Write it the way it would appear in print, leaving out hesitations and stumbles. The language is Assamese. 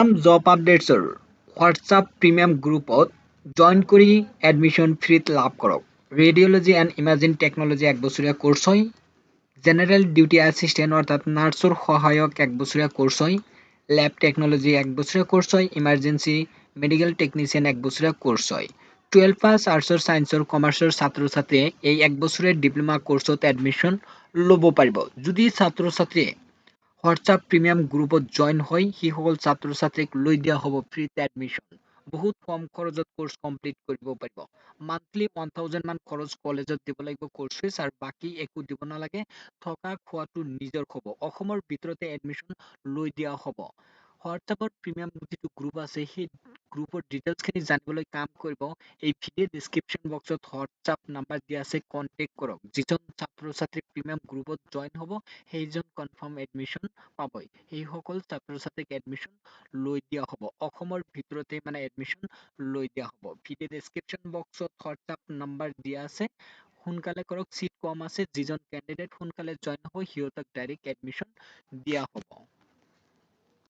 জব আপডেটছৰ হোৱাটছআপ প্ৰিমিয়াম গ্ৰুপত জইন কৰি এডমিশ্যন ফ্ৰীত লাভ কৰক। ৰেডিঅ'লজি এণ্ড ইমাজিন টেকনলজি 1 বছৰীয়া কোৰ্চ হয়। জেনাৰেল ডিউটি এছিষ্টেণ্ট অৰ্থাৎ নাৰ্ছৰ সহায়ক 1 বছৰীয়া কোৰ্চ হয়। ল্যাব টেকনলজি 1 বছৰীয়া কোৰ্চ হয়। ইমাৰ্জেঞ্চি মেডিকেল টেকনিচিয়ান 1 বছৰীয়া কোৰ্চ হয়। 12 পাছ আৰ্টছৰ ছায়েন্সৰ কমাৰ্চৰ ছাত্ৰ ছাত্ৰীয়ে এই 1 বছৰীয়া ডিপ্লোমা কোৰ্চত এডমিশ্যন ল'ব পাৰিব। যদি ছাত্ৰ ছাত্ৰীয়ে হোৱাটছআপ প্ৰিমিয়াম গ্ৰুপত জইন হয় সেইসকল ছাত্ৰ ছাত্ৰীক লৈ দিয়া হ'ব ফ্ৰীতে এডমিশ্যন। বহুত কম খৰচত কোৰ্চ কমপ্লিট কৰিব পাৰিব। মান্থলি 1000 মান খৰচ কলেজত দিব লাগিব কোৰ্চ ফিজ, আৰু বাকী একো দিব নালাগে। থকা খোৱাটো নিজৰ হ'ব। অসমৰ ভিতৰতে এডমিশ্যন লৈ দিয়া হ'ব। হোৱাটছআপৰ প্ৰিমিয়াম যিটো গ্ৰুপ আছে সেই গ্ৰুপৰ ডিটেইলছখিনি জানিবলৈ কাম কৰিব এই ভিডিঅ' ডিছক্ৰিপশ্যন বক্সত হোৱাটছআপ নাম্বাৰ দিয়া আছে, কণ্টেক্ট কৰক। যিজন ছাত্ৰ ছাত্ৰী প্ৰিমিয়াম গ্ৰুপত জইন হ'ব সেইজন কনফাৰ্ম এডমিশ্যন পাবই। সেইসকল ছাত্ৰ ছাত্ৰীক এডমিশ্যন লৈ দিয়া হ'ব। অসমৰ ভিতৰতে মানে এডমিশ্যন লৈ দিয়া হ'ব। ভিডিঅ' ডিছক্ৰিপশ্যন বক্সত হোৱাটছআপ নাম্বাৰ দিয়া আছে, সোনকালে কৰক, চিট কম আছে। যিজন কেণ্ডিডেট সোনকালে জইন হ'ব সিহঁতক ডাইৰেক্ট এডমিশ্যন দিয়া হ'ব।